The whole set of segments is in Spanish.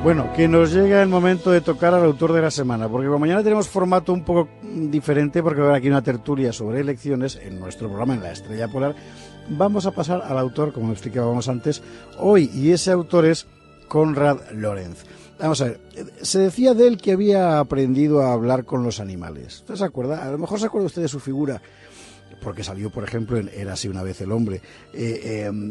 Bueno, que nos llega el momento de tocar al autor de la semana, porque como mañana tenemos formato un poco diferente, porque va a haber aquí una tertulia sobre elecciones en nuestro programa en La Estrella Polar, vamos a pasar al autor, como explicábamos antes, hoy, y ese autor es Konrad Lorenz. Vamos a ver, se decía de él que había aprendido a hablar con los animales. ¿Usted se acuerda? A lo mejor se acuerda usted de su figura, porque salió, por ejemplo, en Érase una vez el hombre,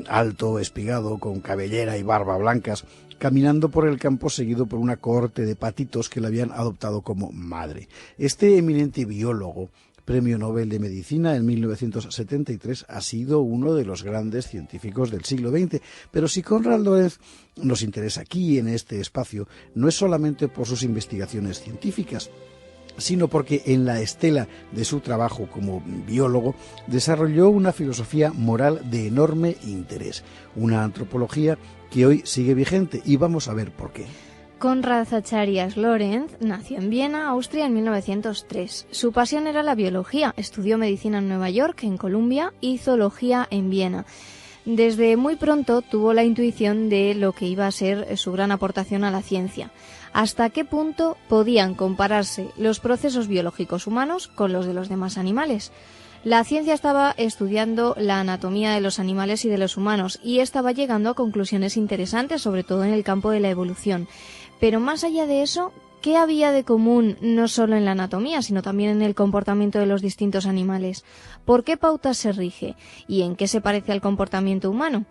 alto, espigado, con cabellera y barba blancas, caminando por el campo seguido por una cohorte de patitos que le habían adoptado como madre. Este eminente biólogo, Premio Nobel de Medicina en 1973, ha sido uno de los grandes científicos del siglo XX. Pero si Konrad Lorenz nos interesa aquí en este espacio, no es solamente por sus investigaciones científicas, sino porque en la estela de su trabajo como biólogo desarrolló una filosofía moral de enorme interés, una antropología que hoy sigue vigente, y vamos a ver por qué. Konrad Zacharias Lorenz nació en Viena, Austria, en 1903. Su pasión era la biología. Estudió medicina en Nueva York, en Columbia, y zoología en Viena. Desde muy pronto tuvo la intuición de lo que iba a ser su gran aportación a la ciencia. ¿Hasta qué punto podían compararse los procesos biológicos humanos con los de los demás animales? La ciencia estaba estudiando la anatomía de los animales y de los humanos y estaba llegando a conclusiones interesantes, sobre todo en el campo de la evolución. Pero más allá de eso, ¿qué había de común no solo en la anatomía, sino también en el comportamiento de los distintos animales? ¿Por qué pautas se rige? ¿Y en qué se parece al comportamiento humano?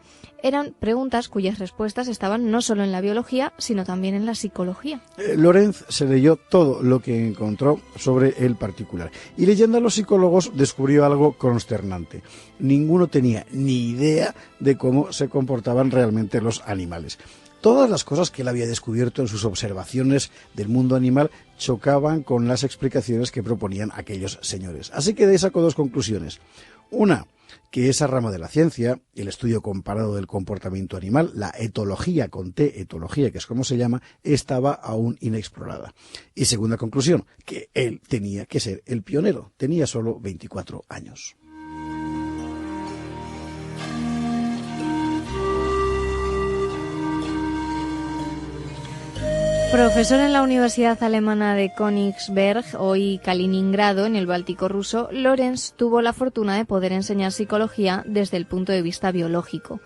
Eran preguntas cuyas respuestas estaban no solo en la biología, sino también en la psicología. Lorenz se leyó todo lo que encontró sobre el particular, y leyendo a los psicólogos descubrió algo consternante. Ninguno tenía ni idea de cómo se comportaban realmente los animales. Todas las cosas que él había descubierto en sus observaciones del mundo animal chocaban con las explicaciones que proponían aquellos señores. Así que de ahí sacó dos conclusiones. Una, que esa rama de la ciencia, el estudio comparado del comportamiento animal, la etología con T, etología, que es como se llama, estaba aún inexplorada. Y segunda conclusión, que él tenía que ser el pionero. Tenía solo 24 años. Profesor en la Universidad Alemana de Königsberg, hoy Kaliningrado, en el Báltico ruso, Lorenz tuvo la fortuna de poder enseñar psicología desde el punto de vista biológico.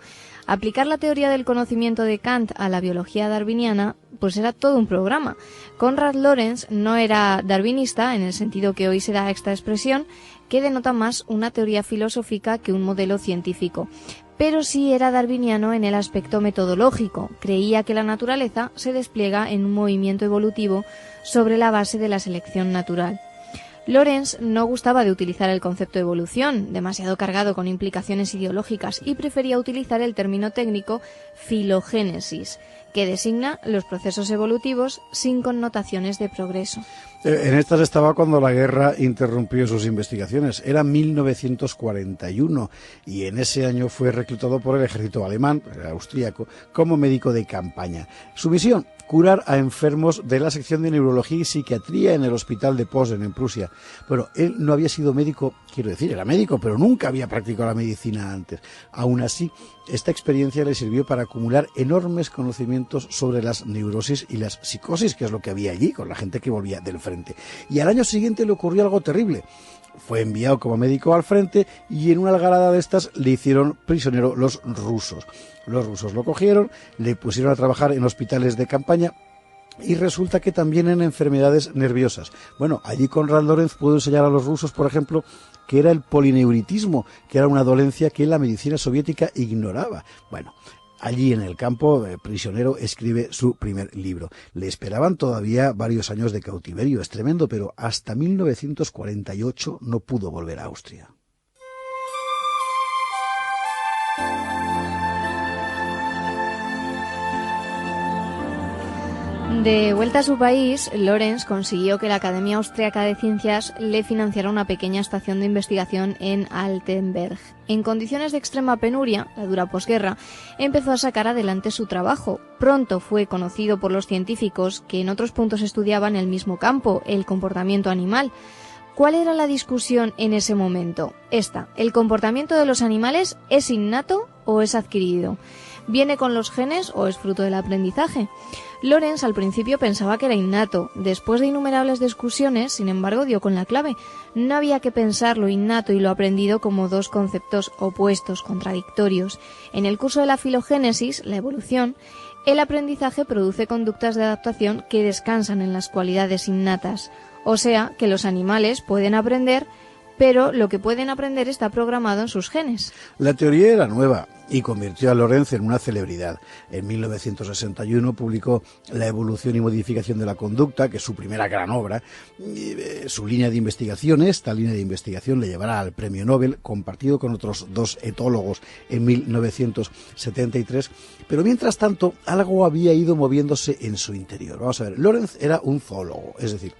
Aplicar la teoría del conocimiento de Kant a la biología darwiniana, pues era todo un programa. Konrad Lorenz no era darwinista, en el sentido que hoy se da esta expresión, que denota más una teoría filosófica que un modelo científico. Pero sí era darwiniano en el aspecto metodológico. Creía que la naturaleza se despliega en un movimiento evolutivo sobre la base de la selección natural. Lorenz no gustaba de utilizar el concepto de evolución, demasiado cargado con implicaciones ideológicas, y prefería utilizar el término técnico filogénesis, que designa los procesos evolutivos sin connotaciones de progreso. En estas estaba cuando la guerra interrumpió sus investigaciones. Era 1941 y en ese año fue reclutado por el ejército alemán, el austríaco, como médico de campaña. Su misión, curar a enfermos de la sección de neurología y psiquiatría en el hospital de Posen, en Prusia. Bueno, él no había sido médico, quiero decir, era médico, pero nunca había practicado la medicina antes. Aún así, esta experiencia le sirvió para acumular enormes conocimientos sobre las neurosis y las psicosis, que es lo que había allí, con la gente que volvía del frente. Y al año siguiente le ocurrió algo terrible. Fue enviado como médico al frente y en una algarada de estas le hicieron prisionero los rusos. Los rusos lo cogieron, le pusieron a trabajar en hospitales de campaña y resulta que también en enfermedades nerviosas. Bueno, allí Konrad Lorenz pudo enseñar a los rusos, por ejemplo, que era el polineuritismo, que era una dolencia que la medicina soviética ignoraba. Bueno, allí en el campo, prisionero, escribe su primer libro. Le esperaban todavía varios años de cautiverio, es tremendo, pero hasta 1948 no pudo volver a Austria. De vuelta a su país, Lorenz consiguió que la Academia Austriaca de Ciencias le financiara una pequeña estación de investigación en Altenberg. En condiciones de extrema penuria, la dura posguerra, empezó a sacar adelante su trabajo. Pronto fue conocido por los científicos que en otros puntos estudiaban el mismo campo, el comportamiento animal. ¿Cuál era la discusión en ese momento? ¿El comportamiento de los animales es innato o es adquirido? ¿Viene con los genes o es fruto del aprendizaje? Lorenz al principio pensaba que era innato. Después de innumerables discusiones, sin embargo, dio con la clave. No había que pensar lo innato y lo aprendido como dos conceptos opuestos, contradictorios. En el curso de la filogénesis, la evolución, el aprendizaje produce conductas de adaptación que descansan en las cualidades innatas. O sea, que los animales pueden aprender, pero lo que pueden aprender está programado en sus genes. La teoría era nueva y convirtió a Lorenz en una celebridad. En 1961 publicó La evolución y modificación de la conducta, que es su primera gran obra. Su línea de investigación, esta línea de investigación le llevará al premio Nobel, compartido con otros 2 etólogos en 1973. Pero mientras tanto, algo había ido moviéndose en su interior. Vamos a ver, Lorenz era un zoólogo, es decir,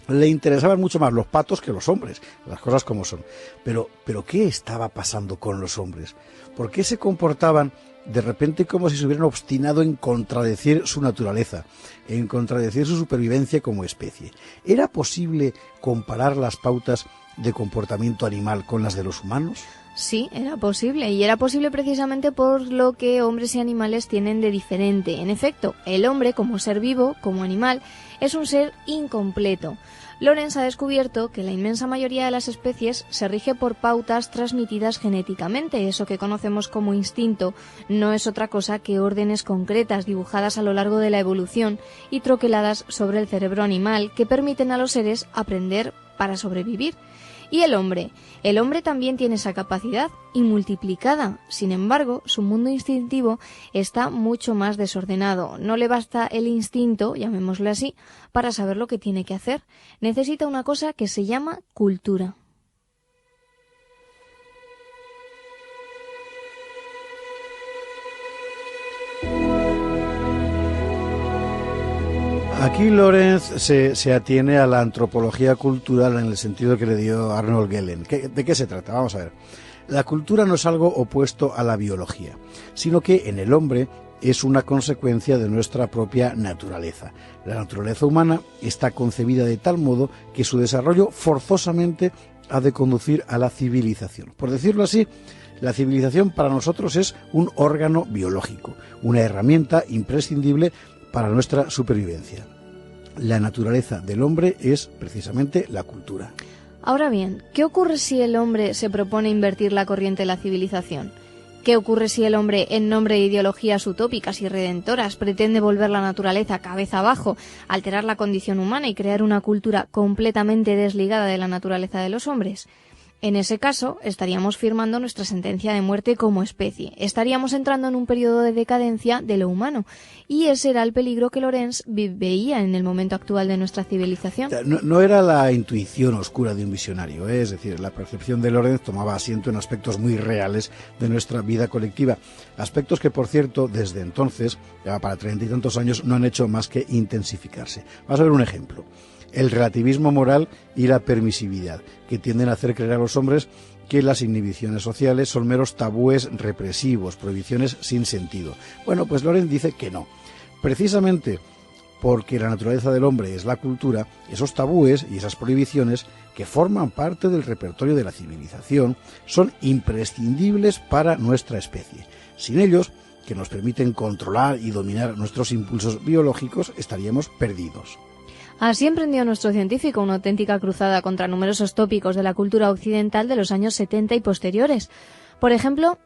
le interesaban mucho más los patos que los hombres, las cosas como son. Pero ¿qué estaba pasando con los hombres? ¿Por qué se comportaban de repente como si se hubieran obstinado en contradecir su naturaleza, en contradecir su supervivencia como especie? ¿Era posible comparar las pautas de comportamiento animal con las de los humanos? Sí, era posible, y era posible precisamente por lo que hombres y animales tienen de diferente. En efecto, el hombre, como ser vivo, como animal, es un ser incompleto. Lorenz ha descubierto que la inmensa mayoría de las especies se rige por pautas transmitidas genéticamente. Eso que conocemos como instinto no es otra cosa que órdenes concretas dibujadas a lo largo de la evolución y troqueladas sobre el cerebro animal que permiten a los seres aprender para sobrevivir. ¿Y el hombre? El hombre también tiene esa capacidad y multiplicada. Sin embargo, su mundo instintivo está mucho más desordenado. No le basta el instinto, llamémoslo así, para saber lo que tiene que hacer. Necesita una cosa que se llama cultura. Aquí Lorenz se atiene a la antropología cultural en el sentido que le dio Arnold Gehlen. ¿De qué se trata? Vamos a ver. La cultura no es algo opuesto a la biología, sino que en el hombre es una consecuencia de nuestra propia naturaleza. La naturaleza humana está concebida de tal modo que su desarrollo forzosamente ha de conducir a la civilización. Por decirlo así, la civilización para nosotros es un órgano biológico, una herramienta imprescindible para nuestra supervivencia. La naturaleza del hombre es precisamente la cultura. Ahora bien, ¿qué ocurre si el hombre se propone invertir la corriente de la civilización? ¿Qué ocurre si el hombre, en nombre de ideologías utópicas y redentoras, pretende volver la naturaleza cabeza abajo, alterar la condición humana y crear una cultura completamente desligada de la naturaleza de los hombres? En ese caso, estaríamos firmando nuestra sentencia de muerte como especie. Estaríamos entrando en un periodo de decadencia de lo humano. Y ese era el peligro que Lorenz veía en el momento actual de nuestra civilización. No era la intuición oscura de un visionario, ¿eh? Es decir, la percepción de Lorenz tomaba asiento en aspectos muy reales de nuestra vida colectiva. Aspectos que, por cierto, desde entonces, ya para 30 y tantos años, no han hecho más que intensificarse. Vamos a ver un ejemplo. El relativismo moral y la permisividad, que tienden a hacer creer a los hombres que las inhibiciones sociales son meros tabúes represivos, prohibiciones sin sentido. Bueno, pues Lorenz dice que no. Precisamente porque la naturaleza del hombre es la cultura, esos tabúes y esas prohibiciones que forman parte del repertorio de la civilización son imprescindibles para nuestra especie. Sin ellos, que nos permiten controlar y dominar nuestros impulsos biológicos, estaríamos perdidos. Así emprendió nuestro científico una auténtica cruzada contra numerosos tópicos de la cultura occidental de los años 70 y posteriores. Por ejemplo,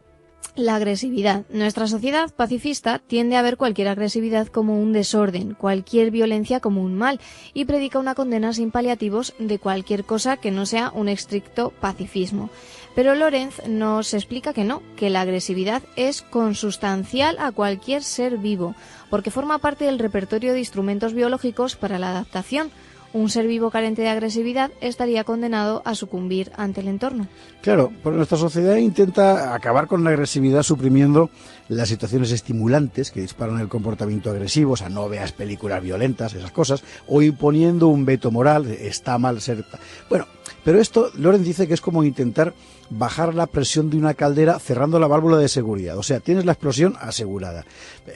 la agresividad. Nuestra sociedad pacifista tiende a ver cualquier agresividad como un desorden, cualquier violencia como un mal, y predica una condena sin paliativos de cualquier cosa que no sea un estricto pacifismo. Pero Lorenz nos explica que no, que la agresividad es consustancial a cualquier ser vivo, porque forma parte del repertorio de instrumentos biológicos para la adaptación. Un ser vivo carente de agresividad estaría condenado a sucumbir ante el entorno. Claro, porque nuestra sociedad intenta acabar con la agresividad suprimiendo las situaciones estimulantes que disparan el comportamiento agresivo, o sea, no veas películas violentas, esas cosas, o imponiendo un veto moral, está mal ser... Bueno, pero esto, Lorenz dice que es como intentar bajar la presión de una caldera cerrando la válvula de seguridad. O sea, tienes la explosión asegurada.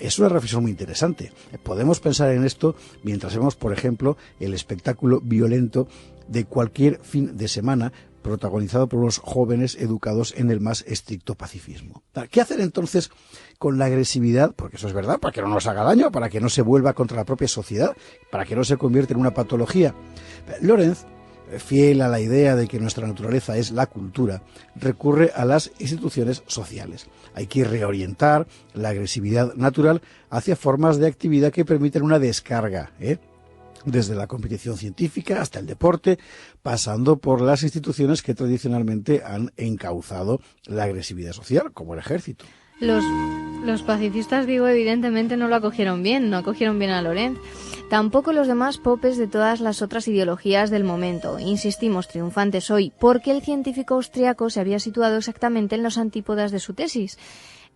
Es una reflexión muy interesante. Podemos pensar en esto mientras vemos, por ejemplo, el espectáculo violento de cualquier fin de semana protagonizado por unos jóvenes educados en el más estricto pacifismo. ¿Qué hacer entonces con la agresividad? Porque eso es verdad, para que no nos haga daño, para que no se vuelva contra la propia sociedad, para que no se convierta en una patología. Lorenz, fiel a la idea de que nuestra naturaleza es la cultura, recurre a las instituciones sociales. Hay que reorientar la agresividad natural hacia formas de actividad que permiten una descarga, desde la competición científica hasta el deporte, pasando por las instituciones que tradicionalmente han encauzado la agresividad social, como el ejército. Los pacifistas, digo, evidentemente no lo acogieron bien, no acogieron bien a Lorenz. Tampoco los demás popes de todas las otras ideologías del momento, insistimos, triunfantes hoy, porque el científico austriaco se había situado exactamente en los antípodas de su tesis.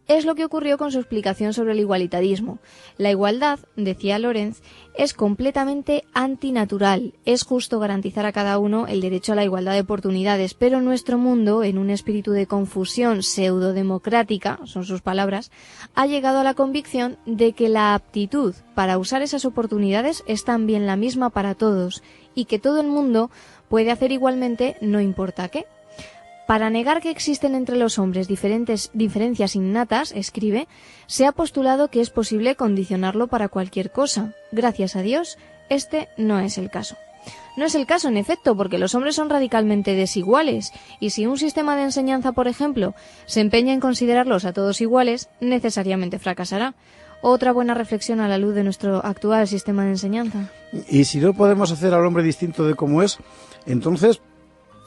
Es lo que ocurrió con su explicación sobre el igualitarismo. La igualdad, decía Lorenz, es completamente antinatural. Es justo garantizar a cada uno el derecho a la igualdad de oportunidades, pero nuestro mundo, en un espíritu de confusión pseudodemocrática, son sus palabras, ha llegado a la convicción de que la aptitud para usar esas oportunidades es también la misma para todos y que todo el mundo puede hacer igualmente no importa qué. Para negar que existen entre los hombres diferencias innatas, escribe, se ha postulado que es posible condicionarlo para cualquier cosa. Gracias a Dios, este no es el caso. No es el caso, en efecto, porque los hombres son radicalmente desiguales, y si un sistema de enseñanza, por ejemplo, se empeña en considerarlos a todos iguales, necesariamente fracasará. Otra buena reflexión a la luz de nuestro actual sistema de enseñanza. Y si no podemos hacer al hombre distinto de cómo es, entonces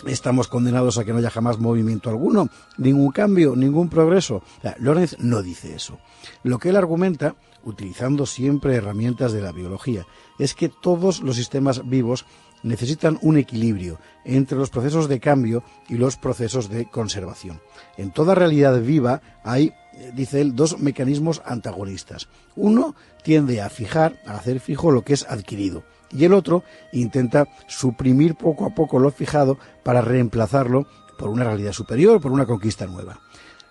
estamos condenados a que no haya jamás movimiento alguno, ningún cambio, ningún progreso. Lorenz no dice eso. Lo que él argumenta, utilizando siempre herramientas de la biología, es que todos los sistemas vivos necesitan un equilibrio entre los procesos de cambio y los procesos de conservación. En toda realidad viva hay, dice él, dos mecanismos antagonistas. Uno tiende a hacer fijo lo que es adquirido, y el otro intenta suprimir poco a poco lo fijado para reemplazarlo por una realidad superior, por una conquista nueva.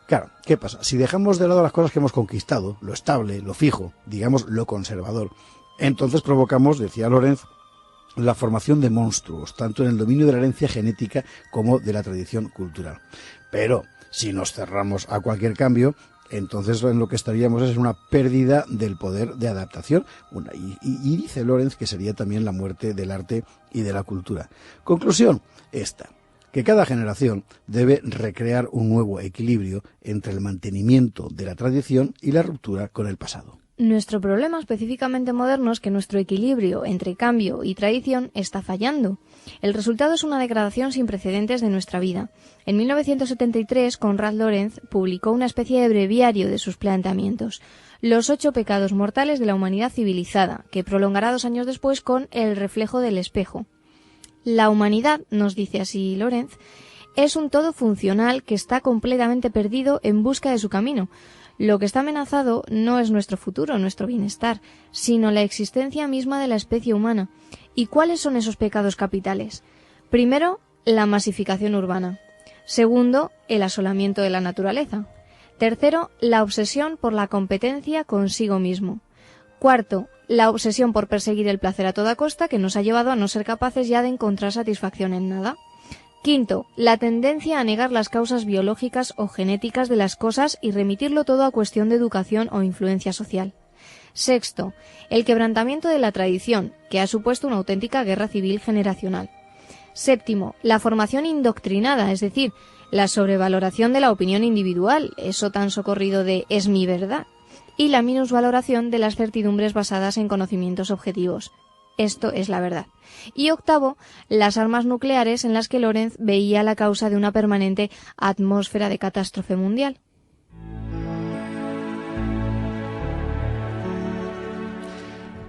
Claro, ¿qué pasa? Si dejamos de lado las cosas que hemos conquistado, lo estable, lo fijo, digamos lo conservador, entonces provocamos, decía Lorenz, la formación de monstruos, tanto en el dominio de la herencia genética como de la tradición cultural. Pero si nos cerramos a cualquier cambio, entonces en lo que estaríamos es una pérdida del poder de adaptación. Y dice Lorenz que sería también la muerte del arte y de la cultura. Conclusión, esta, que cada generación debe recrear un nuevo equilibrio entre el mantenimiento de la tradición y la ruptura con el pasado. Nuestro problema específicamente moderno es que nuestro equilibrio entre cambio y tradición está fallando. El resultado es una degradación sin precedentes de nuestra vida. En 1973, Konrad Lorenz publicó una especie de breviario de sus planteamientos, Los 8 pecados mortales de la humanidad civilizada, que prolongará 2 años después con El reflejo del espejo. La humanidad, nos dice así Lorenz, es un todo funcional que está completamente perdido en busca de su camino. Lo que está amenazado no es nuestro futuro, nuestro bienestar, sino la existencia misma de la especie humana. ¿Y cuáles son esos pecados capitales? Primero, la masificación urbana. Segundo, el asolamiento de la naturaleza. Tercero, la obsesión por la competencia consigo mismo. Cuarto, la obsesión por perseguir el placer a toda costa, que nos ha llevado a no ser capaces ya de encontrar satisfacción en nada. Quinto, la tendencia a negar las causas biológicas o genéticas de las cosas y remitirlo todo a cuestión de educación o influencia social. Sexto, el quebrantamiento de la tradición, que ha supuesto una auténtica guerra civil generacional. Séptimo, la formación indoctrinada, es decir, la sobrevaloración de la opinión individual, eso tan socorrido de «es mi verdad», y la minusvaloración de las certidumbres basadas en conocimientos objetivos. Esto es la verdad. Y octavo, las armas nucleares en las que Lorenz veía la causa de una permanente atmósfera de catástrofe mundial.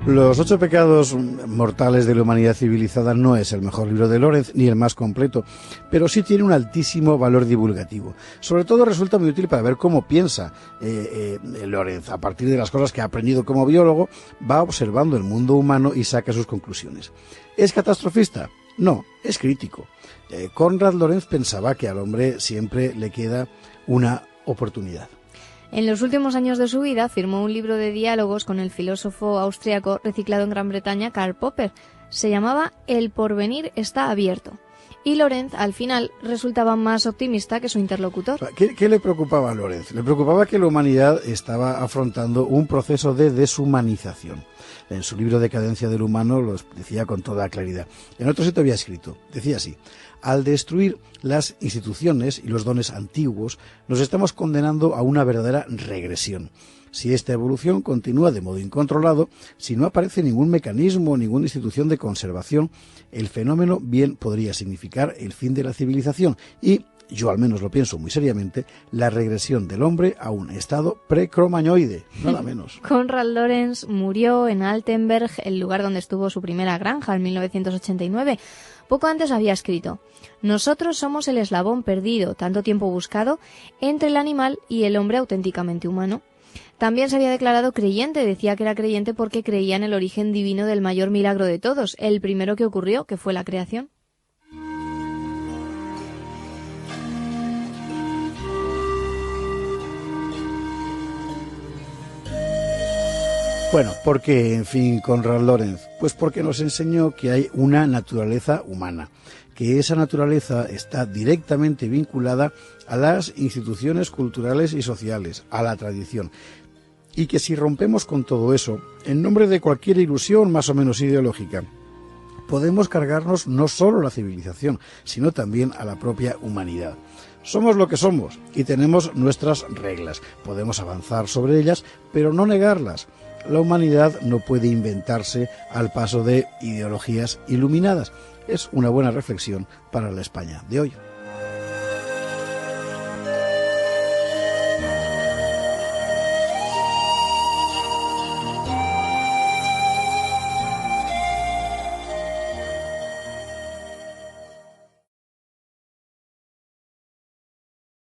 Los 8 pecados mortales de la humanidad civilizada no es el mejor libro de Lorenz, ni el más completo, pero sí tiene un altísimo valor divulgativo. Sobre todo resulta muy útil para ver cómo piensa Lorenz. A partir de las cosas que ha aprendido como biólogo, va observando el mundo humano y saca sus conclusiones. ¿Es catastrofista? No, es crítico. Konrad Lorenz pensaba que al hombre siempre le queda una oportunidad. En los últimos años de su vida firmó un libro de diálogos con el filósofo austriaco reciclado en Gran Bretaña Karl Popper. Se llamaba El porvenir está abierto. y Lorenz, al final, resultaba más optimista que su interlocutor. ¿Qué le preocupaba a Lorenz? Le preocupaba que la humanidad estaba afrontando un proceso de deshumanización. En su libro Decadencia del humano lo decía con toda claridad. En otro sitio había escrito, decía así: al destruir las instituciones y los dones antiguos, nos estamos condenando a una verdadera regresión. Si esta evolución continúa de modo incontrolado, si no aparece ningún mecanismo, ninguna institución de conservación, el fenómeno bien podría significar el fin de la civilización y, yo al menos lo pienso muy seriamente, la regresión del hombre a un estado pre-cromañoide, nada menos. Konrad Lorenz murió en Altenberg, el lugar donde estuvo su primera granja, en 1989. Poco antes había escrito: nosotros somos el eslabón perdido, tanto tiempo buscado, entre el animal y el hombre auténticamente humano. También se había declarado creyente, decía que era creyente porque creía en el origen divino del mayor milagro de todos, el primero que ocurrió, que fue la creación. Bueno, ¿por qué, en fin, Konrad Lorenz? Pues porque nos enseñó que hay una naturaleza humana, que esa naturaleza está directamente vinculada a las instituciones culturales y sociales, a la tradición, y que si rompemos con todo eso, en nombre de cualquier ilusión más o menos ideológica, podemos cargarnos no solo la civilización, sino también a la propia humanidad. Somos lo que somos y tenemos nuestras reglas. Podemos avanzar sobre ellas, pero no negarlas. La humanidad no puede inventarse al paso de ideologías iluminadas. Es una buena reflexión para la España de hoy.